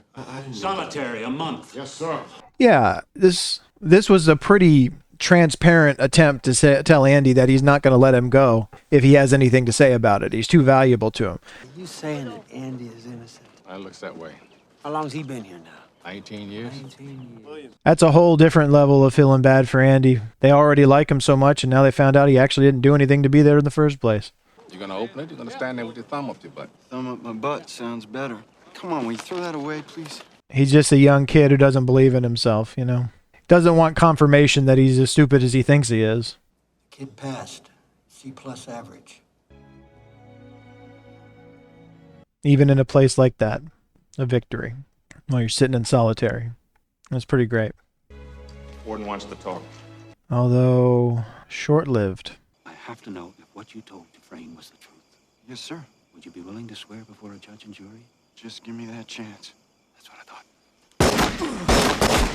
Solitary, a month. Yes, sir. Yeah, this was a pretty transparent attempt to tell Andy that he's not going to let him go if he has anything to say about it. He's too valuable to him. Are you saying that Andy is innocent? It looks that way. How long's he been here now? 19 years. 19 years. That's a whole different level of feeling bad for Andy. They already like him so much, and now they found out he actually didn't do anything to be there in the first place. You're gonna open it? You're gonna stand there with your thumb up your butt? Thumb up my butt sounds better. Come on, will you throw that away, please? He's just a young kid who doesn't believe in himself, you know. Doesn't want confirmation that he's as stupid as he thinks he is. Kid passed. C+ average. Even in a place like that, a victory. While you're sitting in solitary. That's pretty great. Warden wants to talk. Although, short-lived. I have to know if what you told Dufresne was the truth. Yes, sir. Would you be willing to swear before a judge and jury? Just give me that chance. That's what I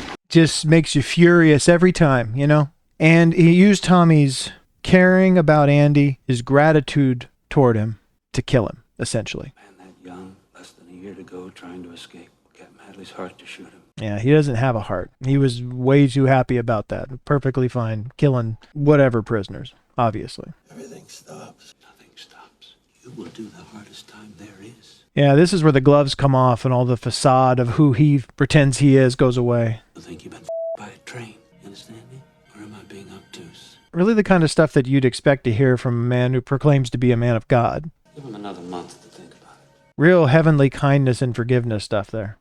thought. Just makes you furious every time, you know? And he used Tommy's caring about Andy, his gratitude toward him, to kill him, essentially. Man, that young, less than a year to go, trying to escape. Captain Hadley's heart to shoot him. Yeah, he doesn't have a heart. He was way too happy about that. Perfectly fine killing whatever prisoners, obviously. Everything stops. Nothing stops. You will do the hardest time there is. Yeah, this is where the gloves come off and all the facade of who he pretends he is goes away. You think you've been by a train, you understand me? Or am I being obtuse? Really the kind of stuff that you'd expect to hear from a man who proclaims to be a man of God. Give him another month to think about it. Real heavenly kindness and forgiveness stuff there.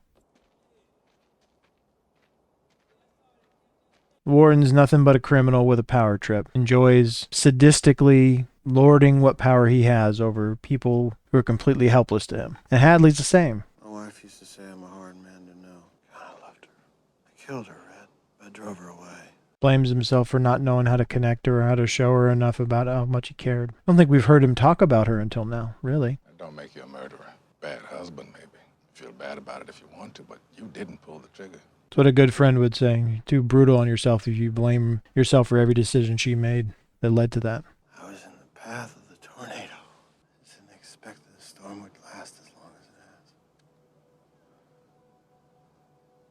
Warden's nothing but a criminal with a power trip. Enjoys sadistically lording what power he has over people who are completely helpless to him. And Hadley's the same. My wife used to say I'm a hard man to know. God, I loved her. I killed her, Red. I drove her away. Blames himself for not knowing how to connect her or how to show her enough about how much he cared. I don't think we've heard him talk about her until now, really. That don't make you a murderer. Bad husband, maybe. Feel bad about it if you want to, but you didn't pull the trigger. That's what a good friend would say. You're too brutal on yourself if you blame yourself for every decision she made that led to that. I was in the path of the tornado. I didn't expect that the storm would last as long as it has.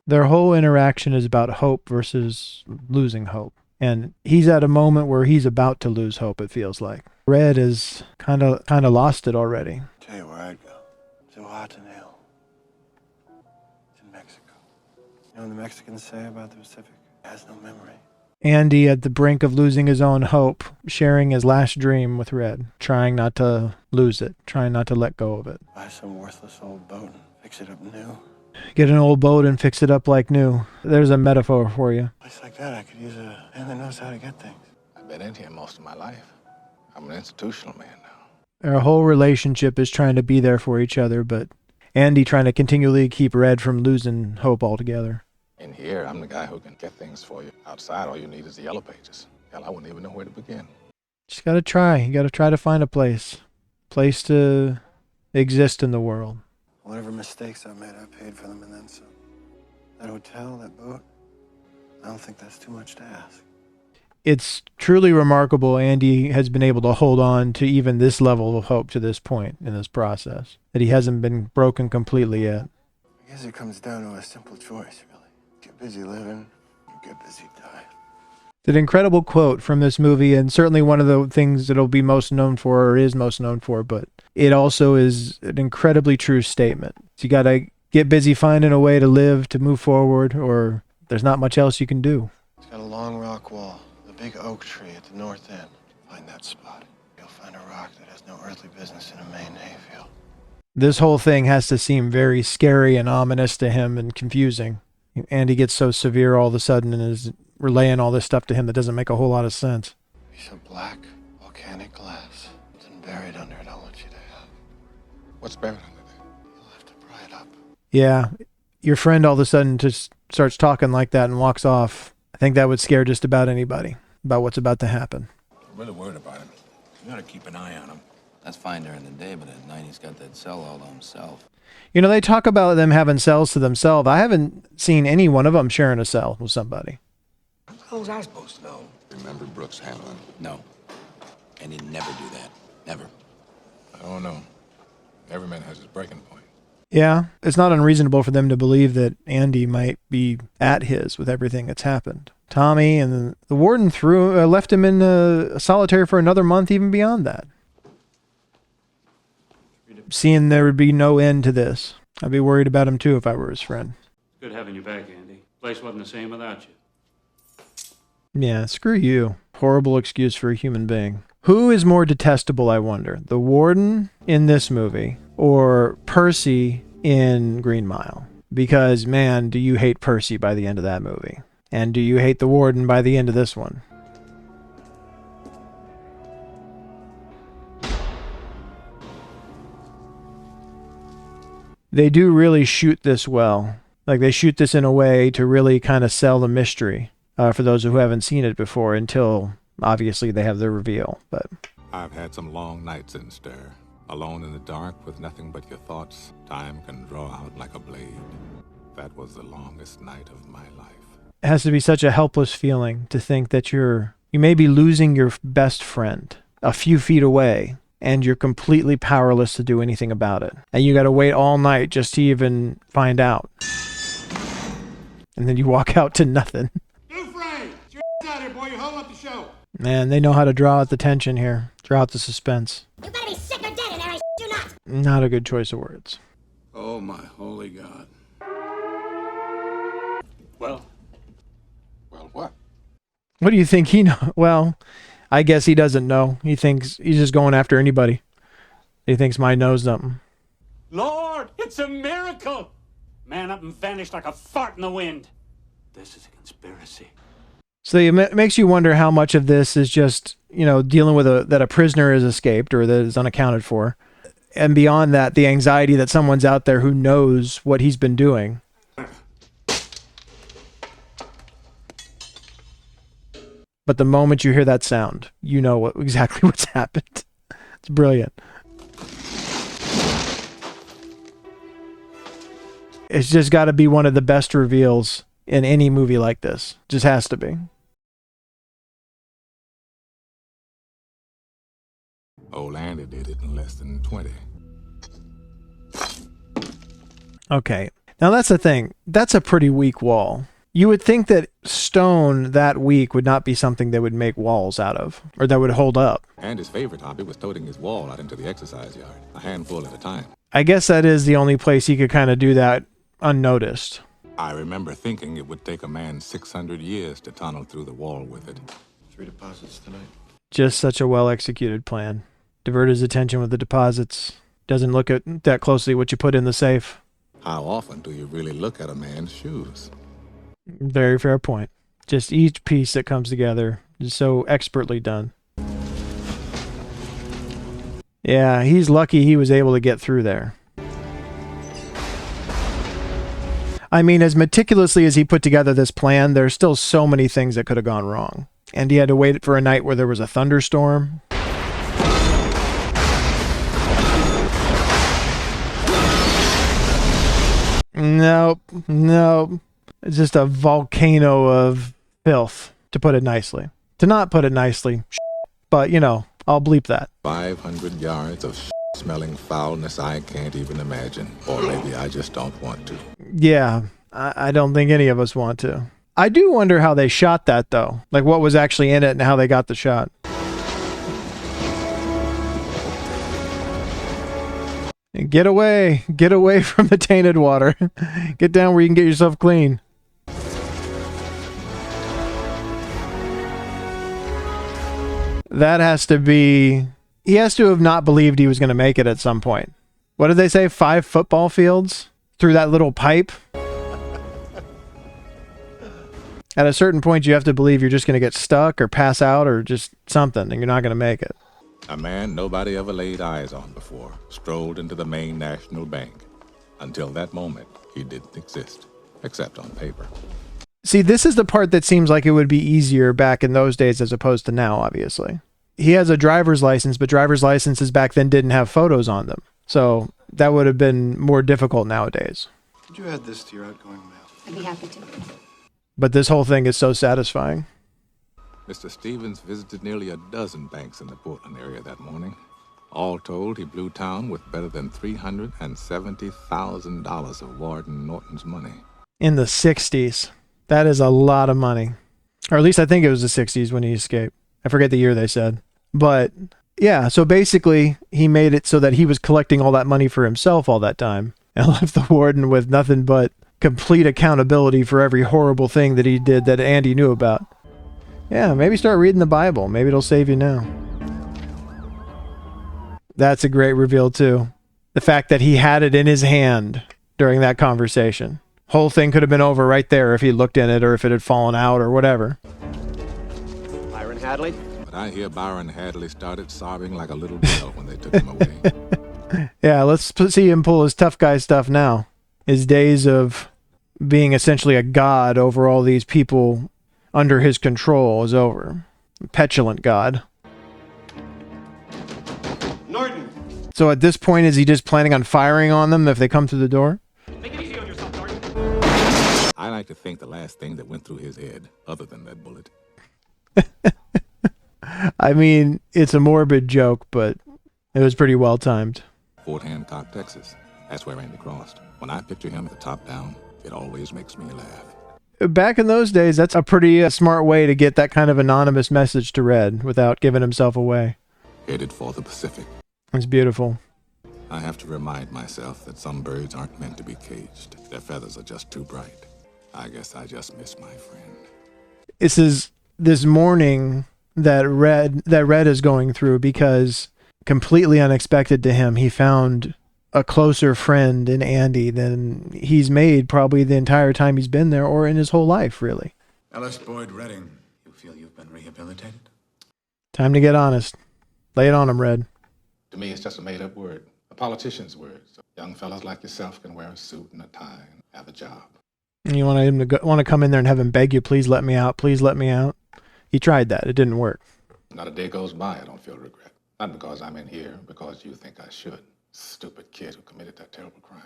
Their whole interaction is about hope versus losing hope. And he's at a moment where he's about to lose hope, it feels like. Red is kind of lost it already. Tell you where I'd go. To Gunton Hill. It's in Mexico. You know what the Mexicans say about the Pacific? It has no memory. Andy at the brink of losing his own hope, sharing his last dream with Red, trying not to lose it, trying not to let go of it. Buy some worthless old boat and fix it up new. Get an old boat and fix it up like new. There's a metaphor for you. A place like that, I could use a man that knows how to get things. I've been in here most of my life. I'm an institutional man now. Their whole relationship is trying to be there for each other, but Andy trying to continually keep Red from losing hope altogether. In here, I'm the guy who can get things for you. Outside, all you need is the yellow pages. Hell, I wouldn't even know where to begin. Just gotta try. You gotta try to find a place to exist in the world. Whatever mistakes I made, I paid for them and then some. That hotel, that boat, I don't think that's too much to ask. It's truly remarkable Andy has been able to hold on to even this level of hope to this point in this process. That he hasn't been broken completely yet. I guess it comes down to a simple choice, really. Get busy living, or get busy dying. It's an incredible quote from this movie, and certainly one of the things that it'll be most known for, or is most known for, but it also is an incredibly true statement. So you gotta get busy finding a way to live, to move forward, or there's not much else you can do. It's got a long rock wall, a big oak tree at the north end. Find that spot. You'll find a rock that has no earthly business in a Maine hayfield. This whole thing has to seem very scary and ominous to him and confusing. Andy gets so severe all of a sudden and is relaying all this stuff to him that doesn't make a whole lot of sense. Piece of black, volcanic glass. Something buried under it I want you to have. What's buried under there? You'll have to pry it up. Yeah, your friend all of a sudden just starts talking like that and walks off. I think that would scare just about anybody about what's about to happen. I'm really worried about him. You gotta keep an eye on him. That's fine during the day, but at night he's got that cell all to himself. You know, they talk about them having cells to themselves. I haven't seen any one of them sharing a cell with somebody. How was I supposed to know? Remember Brooks Hamlin? No. And he'd never do that. Never. I don't know. Every man has his breaking point. Yeah, it's not unreasonable for them to believe that Andy might be at his with everything that's happened. Tommy and the warden left him in solitary for another month, even beyond that. Seeing there would be no end to this, I'd be worried about him too if I were his friend. Good having you back, Andy. Place wasn't the same without you. Yeah, screw you. Horrible excuse for a human being. Who is more detestable, I wonder? The warden in this movie or Percy in Green Mile? Because, man, do you hate Percy by the end of that movie. And do you hate the warden by the end of this one? They do really shoot this well. Like, they shoot this in a way to really kind of sell the mystery for those who haven't seen it before until, obviously, they have the reveal. But I've had some long nights in stir. Alone in the dark with nothing but your thoughts, time can draw out like a blade. That was the longest night of my life. It has to be such a helpless feeling to think that you may be losing your best friend a few feet away, and you're completely powerless to do anything about it. And you got to wait all night just to even find out. And then you walk out to nothing. Dufresne! Get your ass out here, boy. You're holding up the show. Man, they know how to draw out the tension here. Draw out the suspense. You better be sick or dead in there, I do not. Not a good choice of words. Oh, my holy God. Well, what? What do you think he knows? Well, I guess he doesn't know. He thinks he's just going after anybody. He thinks mine knows something. Lord, it's a miracle! Man up and vanished like a fart in the wind. This is a conspiracy. So it makes you wonder how much of this is just, dealing with that a prisoner has escaped or that is unaccounted for. And beyond that, the anxiety that someone's out there who knows what he's been doing. But the moment you hear that sound, you know exactly what's happened. It's brilliant. It's just got to be one of the best reveals in any movie like this. Just has to be. Old Andy did it in less than 20. Okay. Now that's the thing. That's a pretty weak wall. You would think that stone that weak would not be something they would make walls out of, or that would hold up. Andy's favorite hobby was toting his wall out into the exercise yard, a handful at a time. I guess that is the only place he could kind of do that unnoticed. I remember thinking it would take a man 600 years to tunnel through the wall with it. 3 deposits tonight. Just such a well-executed plan. Divert his attention with the deposits. Doesn't look at that closely what you put in the safe. How often do you really look at a man's shoes? Very fair point. Just each piece that comes together is so expertly done. Yeah, he's lucky he was able to get through there. I mean, as meticulously as he put together this plan, there's still so many things that could have gone wrong. And he had to wait for a night where there was a thunderstorm. Nope. It's just a volcano of filth, to put it nicely. To not put it nicely, but, I'll bleep that. 500 yards of smelling foulness I can't even imagine. Or maybe I just don't want to. Yeah, I don't think any of us want to. I do wonder how they shot that, though. Like, what was actually in it and how they got the shot. Get away from the tainted water. Get down where you can get yourself clean. That has to be... He has to have not believed he was going to make it at some point. What did they say? 5 football fields? Through that little pipe? At a certain point, you have to believe you're just going to get stuck or pass out or just something, and you're not going to make it. A man nobody ever laid eyes on before strolled into the Maine National Bank. Until that moment, he didn't exist, except on paper. See, this is the part that seems like it would be easier back in those days as opposed to now, obviously. He has a driver's license, but driver's licenses back then didn't have photos on them. So that would have been more difficult nowadays. Could you add this to your outgoing mail? I'd be happy to. But this whole thing is so satisfying. Mr. Stevens visited nearly a dozen banks in the Portland area that morning. All told, he blew town with better than $370,000 of Warden Norton's money. In the 60s. That is a lot of money. Or at least I think it was the 60s when he escaped. I forget the year they said. But yeah, so basically he made it so that he was collecting all that money for himself all that time and left the warden with nothing but complete accountability for every horrible thing that he did that Andy knew about. Yeah, maybe start reading the Bible. Maybe it'll save you now. That's a great reveal, too. The fact that he had it in his hand during that conversation. Whole thing could have been over right there if he looked in it or if it had fallen out or whatever. Byron Hadley? But I hear Byron Hadley started sobbing like a little girl when they took him away. Yeah, let's see him pull his tough guy stuff now. His days of being essentially a god over all these people under his control is over. Petulant god. Norton! So at this point, is he just planning on firing on them if they come through the door? Make it easy on yourself, Norton. I like to think the last thing that went through his head, other than that bullet. I mean, it's a morbid joke, but it was pretty well timed. Fort Hancock, Texas. That's where Andy crossed. When I picture him at the top down, it always makes me laugh. Back in those days, that's a pretty smart way to get that kind of anonymous message to Red without giving himself away. Headed for the Pacific. It's beautiful. I have to remind myself that some birds aren't meant to be caged. Their feathers are just too bright. I guess I just miss my friend. This is this morning that Red is going through because completely unexpected to him, he found a closer friend in Andy than he's made probably the entire time he's been there or in his whole life, really. Ellis Boyd Redding, you feel you've been rehabilitated? Time to get honest. Lay it on him, Red. To me, it's just a made-up word, a politician's word. So young fellas like yourself can wear a suit and a tie and have a job. And you want him to want to come in there and have him beg you, please let me out, please let me out? He tried that. It didn't work. Not a day goes by I don't feel regret. Not because I'm in here, because you think I should. Stupid kid who committed that terrible crime.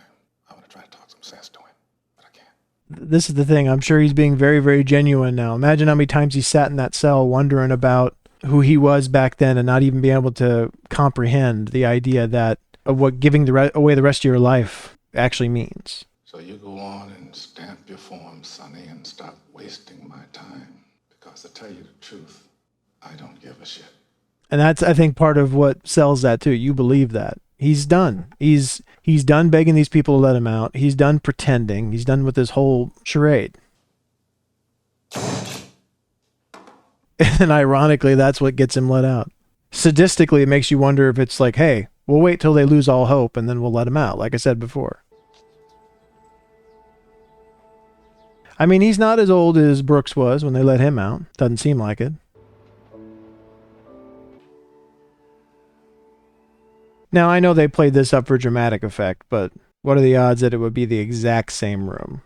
I want to try to talk some sense to him, but I can't. This is the thing. I'm sure he's being very, very genuine now. Imagine how many times he sat in that cell wondering about who he was back then and not even being able to comprehend the idea that of what giving away the rest of your life actually means. So you go on and stamp your form, Sonny, and stop wasting my time. Because to tell you the truth, I don't give a shit. And that's, I think, part of what sells that too. You believe that. He's done. He's done begging these people to let him out. He's done pretending. He's done with this whole charade. And ironically, that's what gets him let out. Sadistically, it makes you wonder if it's like, hey, we'll wait till they lose all hope and then we'll let him out, like I said before. I mean, he's not as old as Brooks was when they let him out. Doesn't seem like it. Now, I know they played this up for dramatic effect, but what are the odds that it would be the exact same room?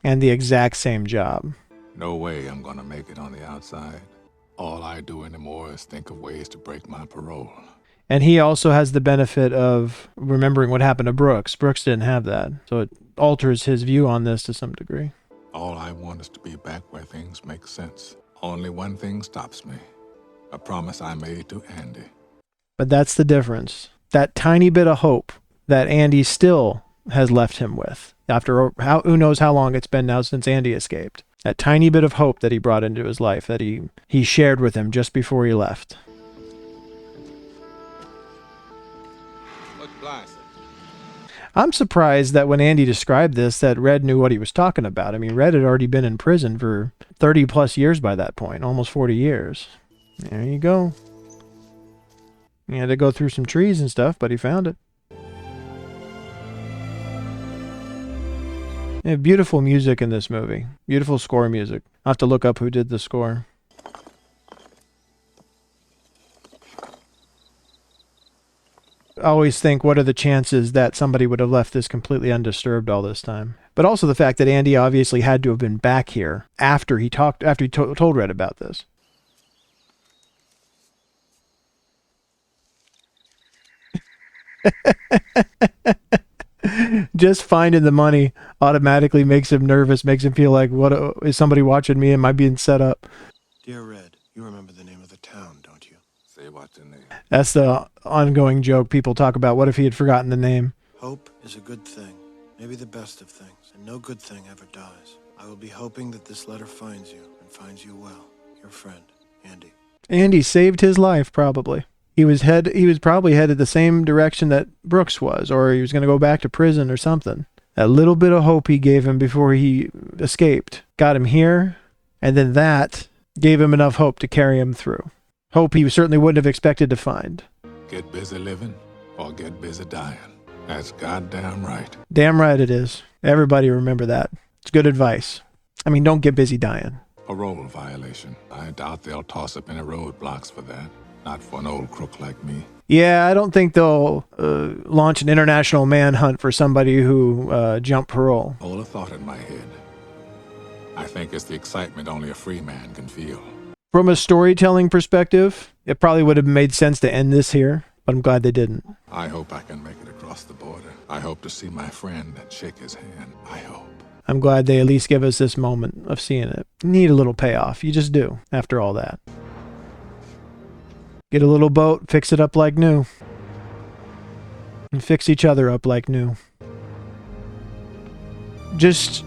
And the exact same job? No way I'm gonna make it on the outside. All I do anymore is think of ways to break my parole. And he also has the benefit of remembering what happened to Brooks. Brooks didn't have that, so it alters his view on this to some degree. All I want is to be back where things make sense. Only one thing stops me. A promise I made to Andy. But that's the difference. That tiny bit of hope that Andy still has left him with. After who knows how long it's been now since Andy escaped. That tiny bit of hope that he brought into his life, that he shared with him just before he left. I'm surprised that when Andy described this, that Red knew what he was talking about. I mean, Red had already been in prison for 30 plus years by that point, almost 40 years. There you go. He had to go through some trees and stuff, but he found it. Yeah, beautiful music in this movie. Beautiful score music. I'll have to look up who did the score. I always think, what are the chances that somebody would have left this completely undisturbed all this time? But also the fact that Andy obviously had to have been back here after he told Red about this. Just finding the money automatically makes him nervous, makes him feel like, what is somebody watching me? Am I being set up? Dear Red, you remember the name of the town, don't you? Say what's the name? That's the ongoing joke people talk about. What if he had forgotten the name? Hope is a good thing, maybe the best of things, and no good thing ever dies. I will be hoping that this letter finds you, and finds you well. Your friend, Andy. Andy saved his life, probably. He was probably headed the same direction that Brooks was, or he was going to go back to prison or something. That little bit of hope he gave him before he escaped got him here, and then that gave him enough hope to carry him through. Hope he certainly wouldn't have expected to find. Get busy living or get busy dying. That's goddamn right. Damn right it is. Everybody remember that. It's good advice. I mean, don't get busy dying. Parole violation. I doubt they'll toss up any roadblocks for that. Not for an old crook like me. Yeah, I don't think they'll launch an international manhunt for somebody who jumped parole. Hold a thought in my head. I think it's the excitement only a free man can feel. From a storytelling perspective, it probably would have made sense to end this here, but I'm glad they didn't. I hope I can make it across the border. I hope to see my friend and shake his hand. I hope. I'm glad they at least give us this moment of seeing it. You need a little payoff. You just do, after all that. Get a little boat, fix it up like new. And fix each other up like new. Just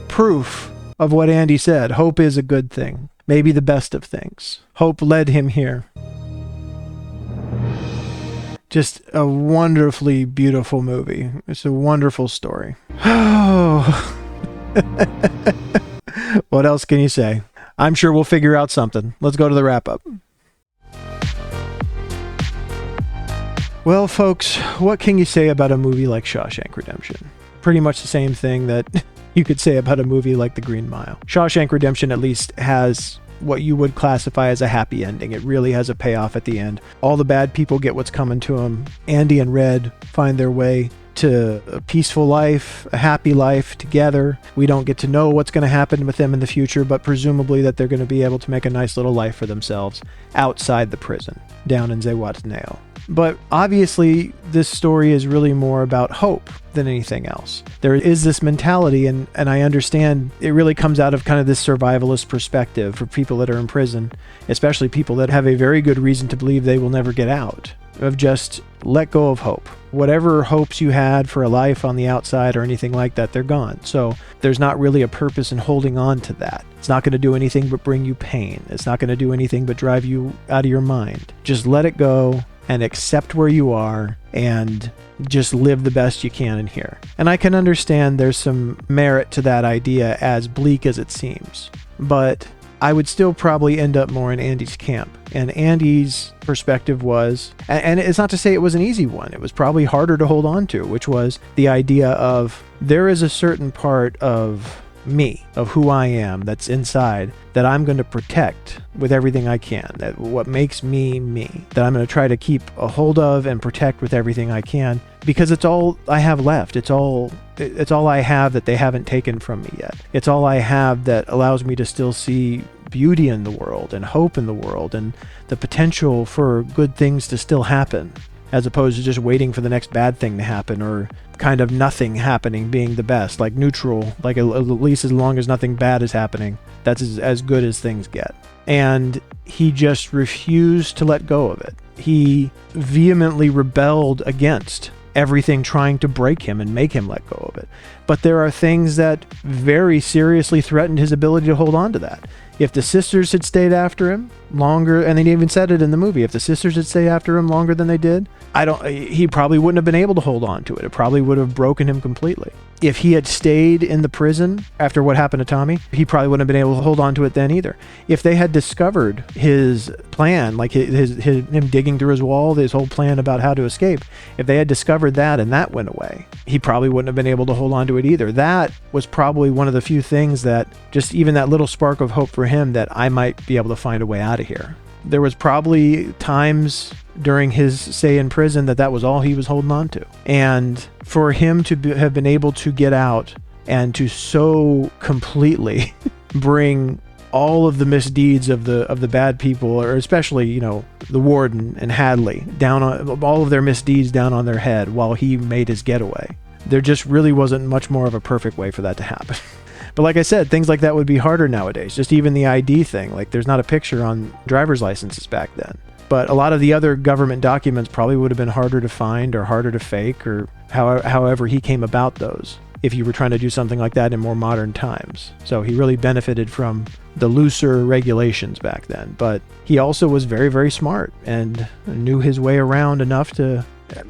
proof of what Andy said. Hope is a good thing. Maybe the best of things. Hope led him here. Just a wonderfully beautiful movie. It's a wonderful story. Oh. What else can you say? I'm sure we'll figure out something. Let's go to the wrap-up. Well, folks, what can you say about a movie like Shawshank Redemption? Pretty much the same thing that you could say about a movie like The Green Mile. Shawshank Redemption at least has what you would classify as a happy ending. It really has a payoff at the end. All the bad people get what's coming to them. Andy and Red find their way to a peaceful life, a happy life together. We don't get to know what's going to happen with them in the future, but presumably that they're going to be able to make a nice little life for themselves outside the prison, down in Zihuatanejo. But obviously, this story is really more about hope than anything else. There is this mentality, and I understand it really comes out of kind of this survivalist perspective for people that are in prison, especially people that have a very good reason to believe they will never get out, of just let go of hope. Whatever hopes you had for a life on the outside or anything like that, they're gone. So there's not really a purpose in holding on to that. It's not going to do anything but bring you pain. It's not going to do anything but drive you out of your mind. Just let it go and accept where you are and just live the best you can in here. And I can understand there's some merit to that idea, as bleak as it seems. But I would still probably end up more in Andy's camp. And Andy's perspective was, and it's not to say it was an easy one, it was probably harder to hold on to, which was the idea of there is a certain part of me, of who I am, that's inside, that I'm going to protect with everything I can, that what makes me me, that I'm going to try to keep a hold of and protect with everything I can, because it's all I have left. It's all I have that they haven't taken from me yet. It's all I have that allows me to still see beauty in the world and hope in the world and the potential for good things to still happen, as opposed to just waiting for the next bad thing to happen, or kind of nothing happening being the best, like neutral, like at least as long as nothing bad is happening, that's as good as things get. And he just refused to let go of it. He vehemently rebelled against everything trying to break him and make him let go of it. But there are things that very seriously threatened his ability to hold on to that. If the sisters had stayed after him longer, and they even said it in the movie, if the sisters had stayed after him longer than they did, he probably wouldn't have been able to hold on to it. It probably would have broken him completely. If he had stayed in the prison after what happened to Tommy, he probably wouldn't have been able to hold on to it then either. If they had discovered his plan, like him digging through his wall, his whole plan about how to escape, if they had discovered that and that went away, he probably wouldn't have been able to hold on to it either. That was probably one of the few things that, just even that little spark of hope for him, that I might be able to find a way out of here. There was probably times during his stay in prison that was all he was holding on to. And for him to have been able to get out and to so completely bring all of the misdeeds of the bad people, or especially, the warden and Hadley, down on all of their misdeeds down on their head while he made his getaway. There just really wasn't much more of a perfect way for that to happen. But like I said, things like that would be harder nowadays. Just even the ID thing, like there's not a picture on driver's licenses back then. But a lot of the other government documents probably would have been harder to find or harder to fake, or however he came about those, if you were trying to do something like that in more modern times. So he really benefited from the looser regulations back then. But he also was very, very smart and knew his way around enough to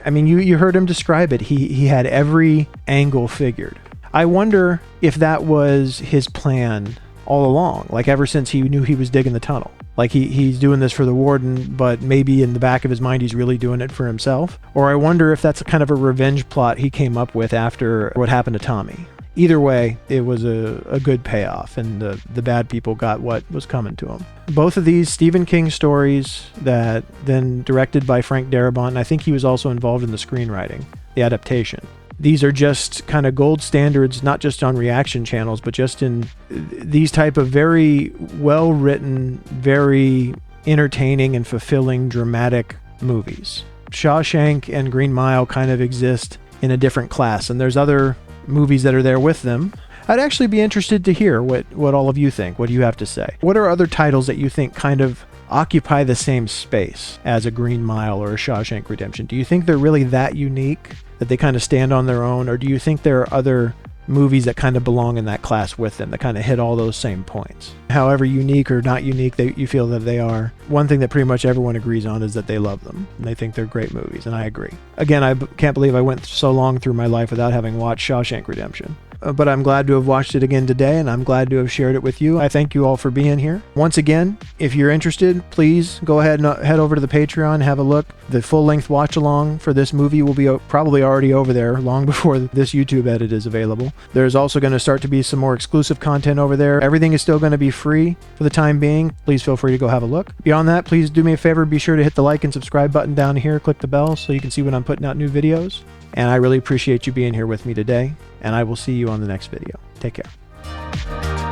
I mean, you heard him describe it. He had every angle figured. I wonder if that was his plan all along, like ever since he knew he was digging the tunnel. Like he's doing this for the warden, but maybe in the back of his mind he's really doing it for himself. Or I wonder if that's kind of a revenge plot he came up with after what happened to Tommy. Either way, it was a good payoff, and the bad people got what was coming to them. Both of these Stephen King stories that then directed by Frank Darabont, and I think he was also involved in the screenwriting, the adaptation. These are just kind of gold standards, not just on reaction channels, but just in these type of very well-written, very entertaining and fulfilling dramatic movies. Shawshank and Green Mile kind of exist in a different class, and there's other movies that are there with them. I'd actually be interested to hear what all of you think. What do you have to say? What are other titles that you think kind of occupy the same space as a Green Mile or a Shawshank Redemption? Do you think they're really that unique that they kind of stand on their own, or do you think there are other movies that kind of belong in that class with them that kind of hit all those same points? However unique or not unique that you feel that they are, one thing that pretty much everyone agrees on is that they love them and they think they're great movies, and I agree. Again, I can't believe I went so long through my life without having watched Shawshank Redemption. But I'm glad to have watched it again today, and I'm glad to have shared it with you. I thank you all for being here. Once again, if you're interested, please go ahead and head over to the Patreon, have a look. The full-length watch-along for this movie will be probably already over there long before this YouTube edit is available. There's also going to start to be some more exclusive content over there. Everything is still going to be free for the time being. Please feel free to go have a look. Beyond that, please do me a favor, be sure to hit the like and subscribe button down here, click the bell so you can see when I'm putting out new videos. And I really appreciate you being here with me today, and I will see you on the next video. Take care.